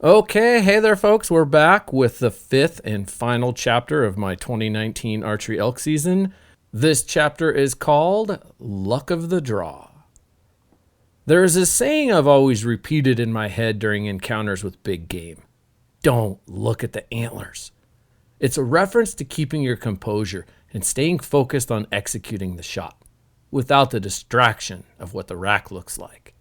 Okay, hey there, folks. We're back with the fifth and final chapter of my 2019 archery elk season. This chapter is called Luck of the Draw. There is a saying I've always repeated in my head during encounters with big game. Don't look at the antlers. It's a reference to keeping your composure and staying focused on executing the shot without the distraction of what the rack looks like.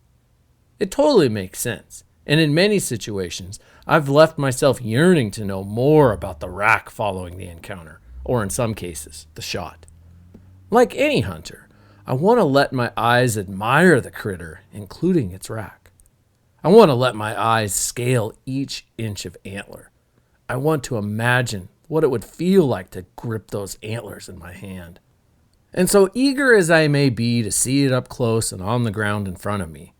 It totally makes sense. And in many situations, I've left myself yearning to know more about the rack following the encounter, or in some cases, the shot. Like any hunter, I want to let my eyes admire the critter, including its rack. I want to let my eyes scale each inch of antler. I want to imagine what it would feel like to grip those antlers in my hand. And so eager as I may be to see it up close and on the ground in front of me,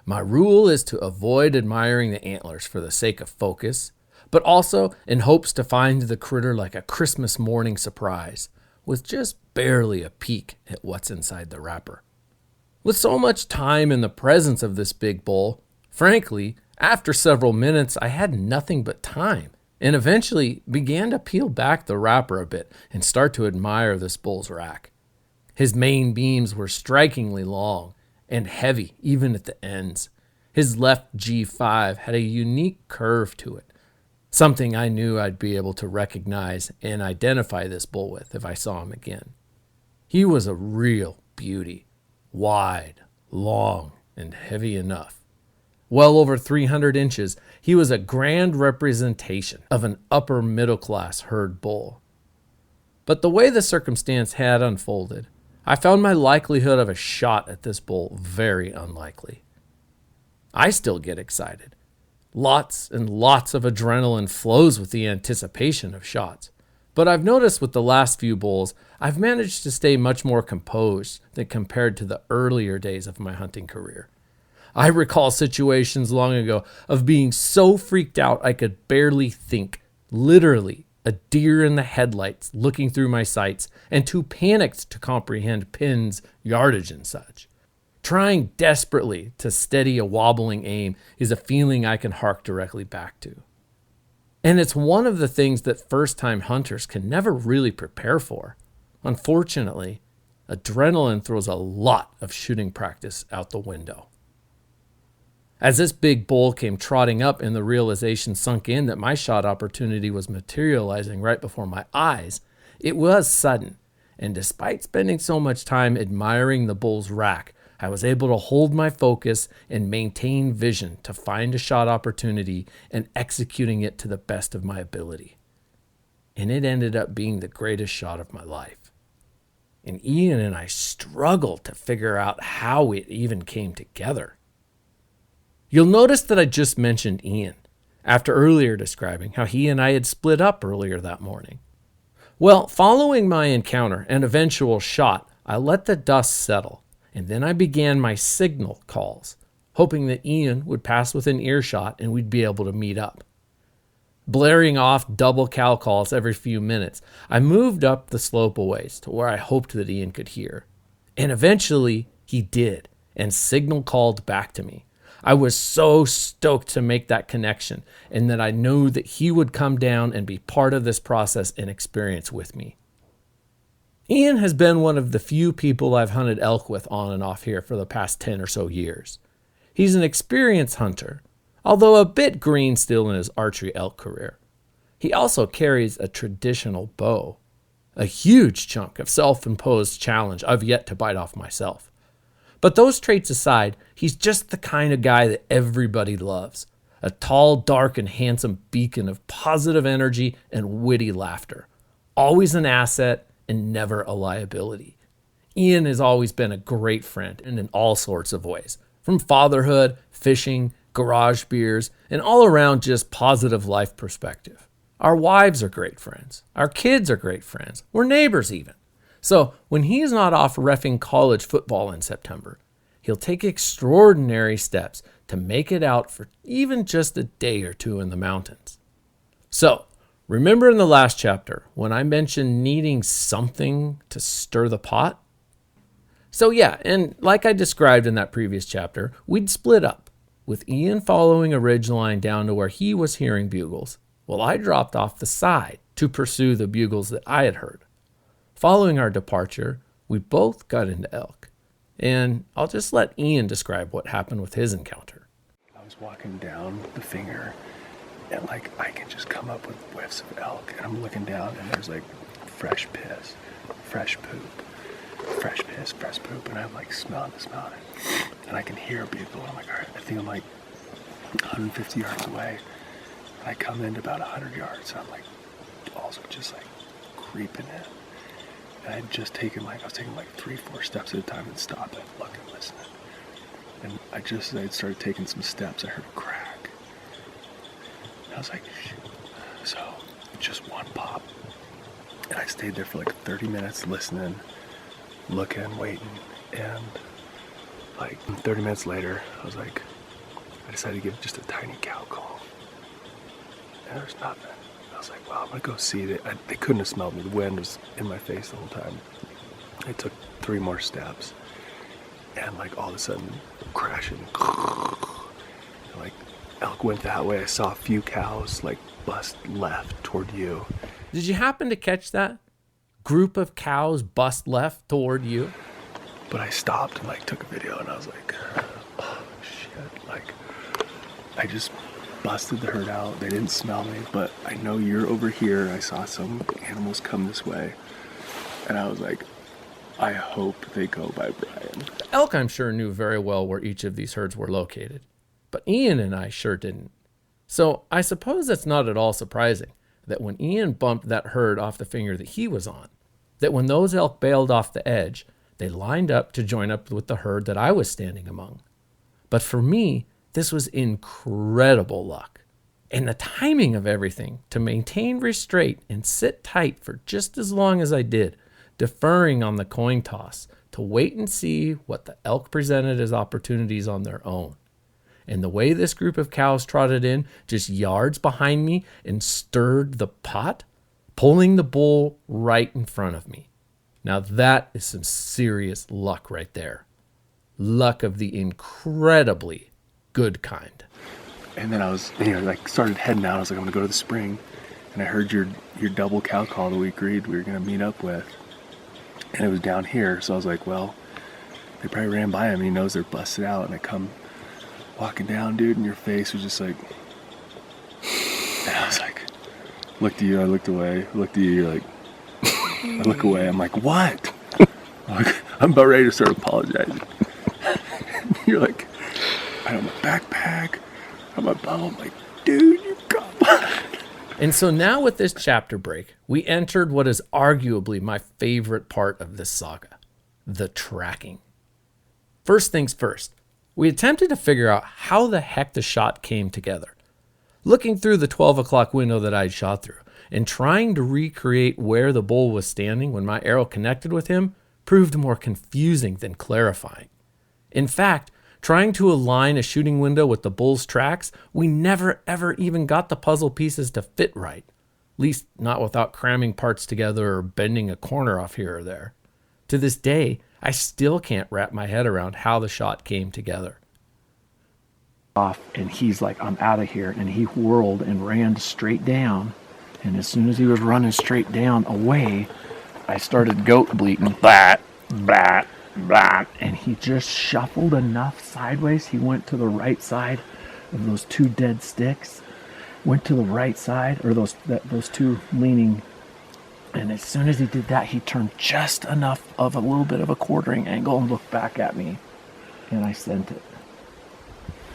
my rule is to avoid admiring the antlers for the sake of focus, but also in hopes to find the critter like a Christmas morning surprise, with just barely a peek at what's inside the wrapper. With so much time in the presence of this big bull, frankly, after several minutes I had nothing but time, and eventually began to peel back the wrapper a bit and start to admire this bull's rack. His main beams were strikingly long, and heavy even at the ends. His left G5 had a unique curve to it, something I knew I'd be able to recognize and identify this bull with if I saw him again. He was a real beauty, wide, long, and heavy enough. Well over 300 inches, he was a grand representation of an upper middle class herd bull. But the way the circumstance had unfolded, I found my likelihood of a shot at this bull very unlikely. I still get excited. Lots and lots of adrenaline flows with the anticipation of shots. But I've noticed with the last few bulls, I've managed to stay much more composed than compared to the earlier days of my hunting career. I recall situations long ago of being so freaked out I could barely think, literally a deer in the headlights looking through my sights, and too panicked to comprehend pins, yardage, and such. Trying desperately to steady a wobbling aim is a feeling I can hark directly back to. And it's one of the things that first-time hunters can never really prepare for. Unfortunately, adrenaline throws a lot of shooting practice out the window. As this big bull came trotting up and the realization sunk in that my shot opportunity was materializing right before my eyes, it was sudden, and despite spending so much time admiring the bull's rack, I was able to hold my focus and maintain vision to find a shot opportunity and executing it to the best of my ability. And it ended up being the greatest shot of my life. And Ian and I struggled to figure out how it even came together. You'll notice that I just mentioned Ian, after earlier describing how he and I had split up earlier that morning. Well, following my encounter and eventual shot, I let the dust settle, and then I began my signal calls, hoping that Ian would pass within earshot and we'd be able to meet up. Blaring off double cow calls every few minutes, I moved up the slope a ways to where I hoped that Ian could hear. And eventually, he did, and signal called back to me. I was so stoked to make that connection and that I knew that he would come down and be part of this process and experience with me. Ian has been one of the few people I've hunted elk with on and off here for the past 10 or so years. He's an experienced hunter, although a bit green still in his archery elk career. He also carries a traditional bow, a huge chunk of self-imposed challenge I've yet to bite off myself. But those traits aside, he's just the kind of guy that everybody loves. A tall, dark, and handsome beacon of positive energy and witty laughter. Always an asset and never a liability. Ian has always been a great friend and in all sorts of ways. From fatherhood, fishing, garage beers, and all around just positive life perspective. Our wives are great friends. Our kids are great friends. We're neighbors even. So when he's not off reffing college football in September, he'll take extraordinary steps to make it out for even just a day or two in the mountains. So remember in the last chapter when I mentioned needing something to stir the pot? So yeah, and like I described in that previous chapter, we'd split up. with Ian following a ridgeline down to where he was hearing bugles, while I dropped off the side to pursue the bugles that I had heard. Following our departure, we both got into elk, and I'll just let Ian describe what happened with his encounter. I was walking down the finger, and I can just come up with whiffs of elk, and I'm looking down, and there's fresh piss, fresh poop, fresh piss, fresh poop, and I'm smelling it, and I can hear a bugle, and I'm all right, I think I'm 150 yards away, and I come into about 100 yards, and I'm also just creeping in, and I had just taken I was taking 3-4 steps at a time and stopping, looking, listening, and I started taking some steps, I heard a crack, and I was like, so, just one pop, and I stayed there for 30 minutes listening, looking, waiting, and 30 minutes later, I decided to give just a tiny cow call, and there's nothing. I was well, I'm gonna go see it. They couldn't have smelled me. The wind was in my face the whole time. I took 3 more steps, and all of a sudden, crashing, and, elk went that way. I saw a few cows bust left toward you. Did you happen to catch that? Group of cows bust left toward you? But I stopped and took a video, and I was oh shit, I just busted the herd out. They didn't smell me, but I know you're over here. I saw some animals come this way, and I was I hope they go by Brian. The elk, I'm sure, knew very well where each of these herds were located, but Ian and I sure didn't. So I suppose it's not at all surprising that when Ian bumped that herd off the finger that he was on, that when those elk bailed off the edge, they lined up to join up with the herd that I was standing among. But for me, this was incredible luck. And the timing of everything to maintain restraint and sit tight for just as long as I did, deferring on the coin toss to wait and see what the elk presented as opportunities on their own. And the way this group of cows trotted in just yards behind me and stirred the pot, pulling the bull right in front of me. Now that is some serious luck right there. Luck of the incredibly good kind. And then I was, started heading out. I was I'm going to go to the spring. And I heard your double cow call that we agreed we were going to meet up with. And it was down here. So I was well, they probably ran by him and he knows they're busted out. And I come walking down, dude, and your face was just and I was looked at you, I looked away, looked at you, you're I look away, I'm what? I'm about ready to start apologizing. You're I have my backpack, I have my bottle, I'm dude, you got And so now with this chapter break, we entered what is arguably my favorite part of this saga, the tracking. First things first, we attempted to figure out how the heck the shot came together. Looking through the 12 o'clock window that I'd shot through and trying to recreate where the bull was standing when my arrow connected with him proved more confusing than clarifying. In fact, trying to align a shooting window with the bull's tracks, we never ever even got the puzzle pieces to fit right. At least not without cramming parts together or bending a corner off here or there. To this day, I still can't wrap my head around how the shot came together. Off, and he's I'm out of here, and he whirled and ran straight down, and as soon as he was running straight down away, I started goat bleating, blat, blat, blat, and he just shuffled enough sideways. He went to the right side of those 2 dead sticks, went to the right side, or those 2 leaning, and as soon as he did that, he turned just enough of a little bit of a quartering angle and looked back at me, and I sent it.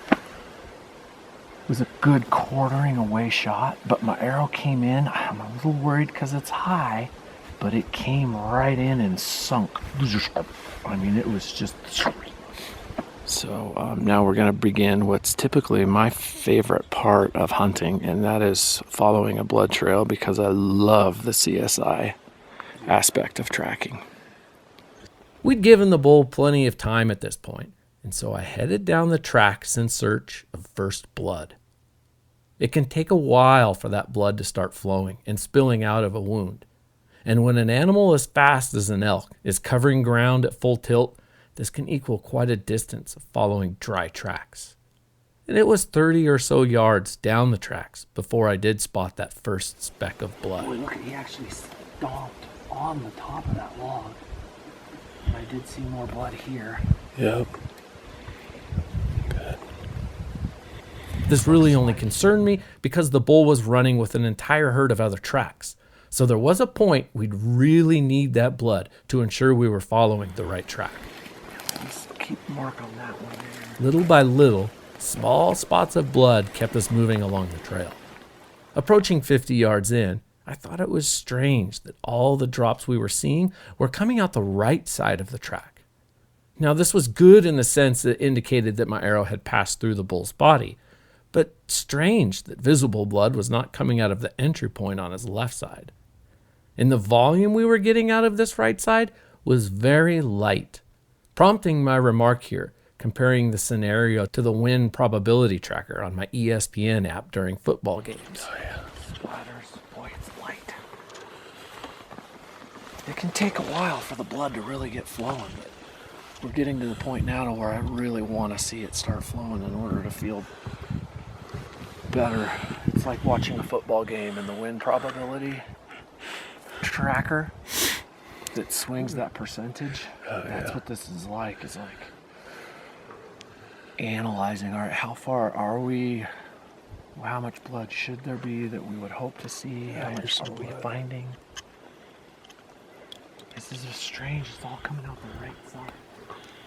It was a good quartering away shot, but my arrow came in. I'm a little worried because it's high, but it came right in and sunk. I mean, it was just... So now we're going to begin what's typically my favorite part of hunting, and that is following a blood trail, because I love the CSI aspect of tracking. We'd given the bull plenty of time at this point, and so I headed down the tracks in search of first blood. It can take a while for that blood to start flowing and spilling out of a wound. And when an animal as fast as an elk is covering ground at full tilt, this can equal quite a distance of following dry tracks. and it was 30 or so yards down the tracks before I did spot that first speck of blood. Boy, look, he actually stomped on the top of that log. And I did see more blood here. Yep. Good. This really only concerned me because the bull was running with an entire herd of other tracks. So there was a point we'd really need that blood to ensure we were following the right track. Let's keep mark on that one there. Little by little, small spots of blood kept us moving along the trail. Approaching 50 yards in, I thought it was strange that all the drops we were seeing were coming out the right side of the track. Now, this was good in the sense that it indicated that my arrow had passed through the bull's body, but strange that visible blood was not coming out of the entry point on his left side. And the volume we were getting out of this right side was very light, prompting my remark here, comparing the scenario to the win probability tracker on my ESPN app during football games. Oh, yeah. Splatters. Boy, it's light. It can take a while for the blood to really get flowing, but we're getting to the point now to where I really want to see it start flowing in order to feel better. It's like watching a football game and the win probability tracker that swings that percentage. That's what this is like. It's like analyzing, all right, how far are we? How much blood should there be that we would hope to see? How much are we finding? This is just strange. It's all coming out the right side.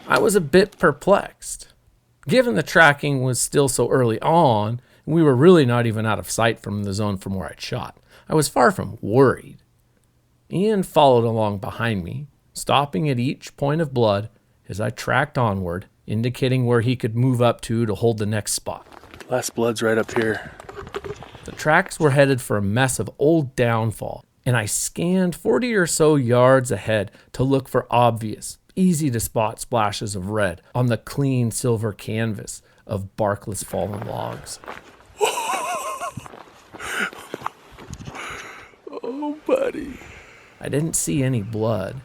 I was a bit perplexed. Given the tracking was still so early on, and we were really not even out of sight from the zone from where I'd shot, I was far from worried. Ian followed along behind me, stopping at each point of blood as I tracked onward, indicating where he could move up to hold the next spot. Last blood's right up here. The tracks were headed for a mess of old downfall, and I scanned 40 or so yards ahead to look for obvious, easy-to-spot splashes of red on the clean silver canvas of barkless fallen logs. Oh, buddy. I didn't see any blood.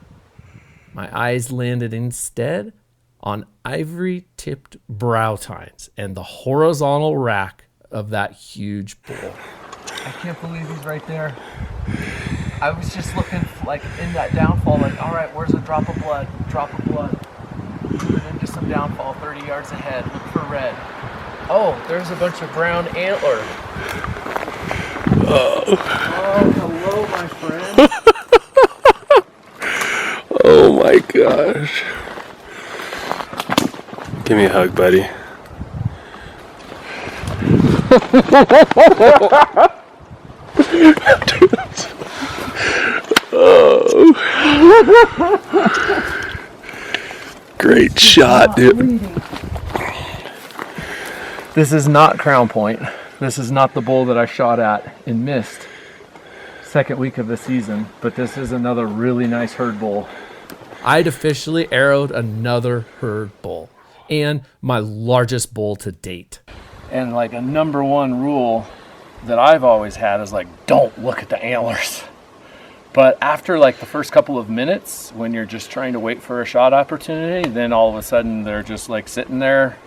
My eyes landed instead on ivory-tipped brow tines and the horizontal rack of that huge bull. I can't believe he's right there. I was just looking like in that downfall, like, all right, where's a drop of blood? Drop of blood. Moving into some downfall, 30 yards ahead. Look for red. Oh, there's a bunch of brown antler. Oh, hello, my friend. Oh my gosh. Give me a hug, buddy. Oh. Great shot, dude. This is not Crown Point. This is not the bull that I shot at and missed second week of the season, but this is another really nice herd bull. I'd officially arrowed another herd bull, and my largest bull to date. And like a number one rule that I've always had is like, don't look at the antlers. But after like the first couple of minutes, when you're just trying to wait for a shot opportunity, then all of a sudden they're just like sitting there.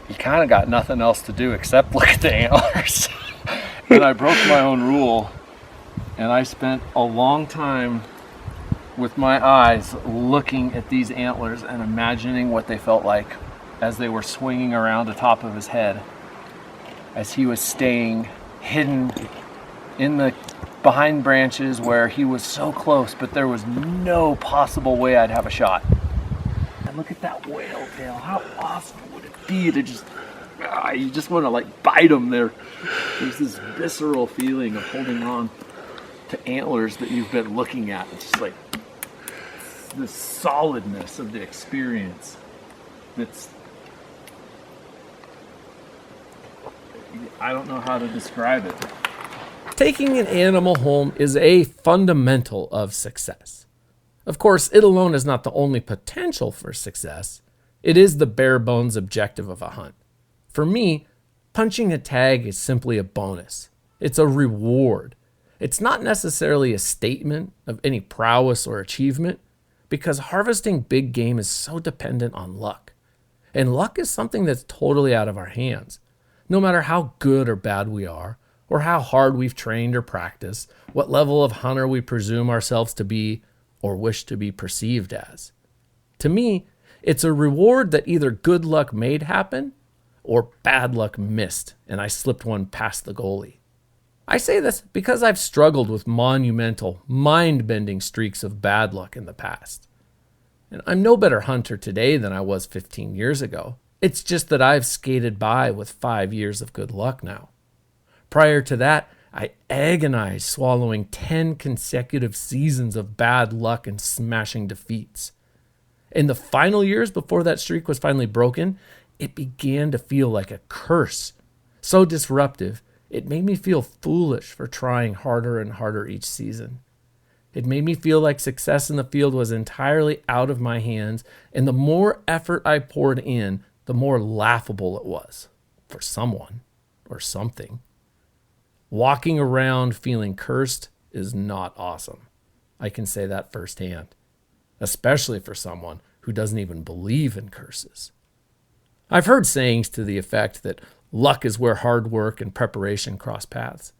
You kind of got nothing else to do except look at the antlers. And I broke my own rule, and I spent a long time with my eyes looking at these antlers and imagining what they felt like as they were swinging around the top of his head, as he was staying hidden in the behind branches where he was so close, but there was no possible way I'd have a shot. And look at that whale tail. How awesome would it be to just, you just want to like bite him there. There's this visceral feeling of holding on to antlers that you've been looking at. It's just like the solidness of the experience that's, I don't know how to describe it. Taking an animal home is a fundamental of success. Of course, it alone is not the only potential for success. It is the bare bones objective of a hunt. For me, punching a tag is simply a bonus. It's a reward. It's not necessarily a statement of any prowess or achievement, because harvesting big game is so dependent on luck. And luck is something that's totally out of our hands. No matter how good or bad we are, or how hard we've trained or practiced, what level of hunter we presume ourselves to be or wish to be perceived as. To me, it's a reward that either good luck made happen or bad luck missed, and I slipped one past the goalie. I say this because I've struggled with monumental, mind-bending streaks of bad luck in the past. And I'm no better hunter today than I was 15 years ago. It's just that I've skated by with 5 years of good luck now. Prior to that, I agonized swallowing 10 consecutive seasons of bad luck and smashing defeats. In the final years before that streak was finally broken, it began to feel like a curse. So disruptive, it made me feel foolish for trying harder and harder each season. It made me feel like success in the field was entirely out of my hands, and the more effort I poured in, the more laughable it was for someone or something. Walking around feeling cursed is not awesome. I can say that firsthand, especially for someone who doesn't even believe in curses. I've heard sayings to the effect that luck is where hard work and preparation cross paths.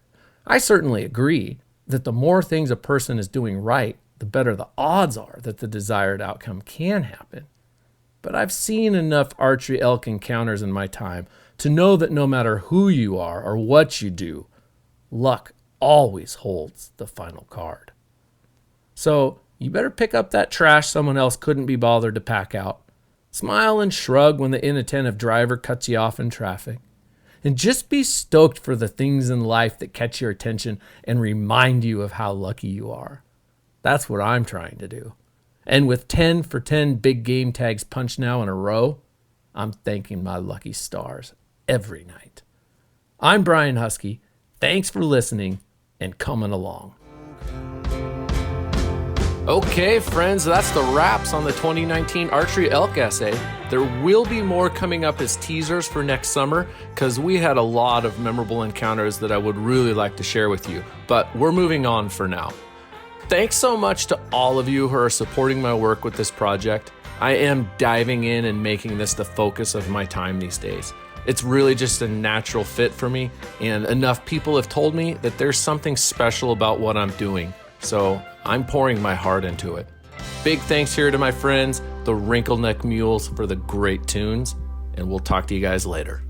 I certainly agree that the more things a person is doing right, the better the odds are that the desired outcome can happen. But I've seen enough archery elk encounters in my time to know that no matter who you are or what you do, luck always holds the final card. So you better pick up that trash someone else couldn't be bothered to pack out. Smile and shrug when the inattentive driver cuts you off in traffic. And just be stoked for the things in life that catch your attention and remind you of how lucky you are. That's what I'm trying to do. And with 10 for 10 big game tags punched now in a row, I'm thanking my lucky stars every night. I'm Brian Husky. Thanks for listening and coming along. Okay, friends, that's the wraps on the 2019 Archery Elk essay. There will be more coming up as teasers for next summer because we had a lot of memorable encounters that I would really like to share with you, but we're moving on for now. Thanks so much to all of you who are supporting my work with this project. I am diving in and making this the focus of my time these days. It's really just a natural fit for me, and enough people have told me that there's something special about what I'm doing, so I'm pouring my heart into it. Big thanks here to my friends, the Wrinkle Neck Mules, for the great tunes, and we'll talk to you guys later.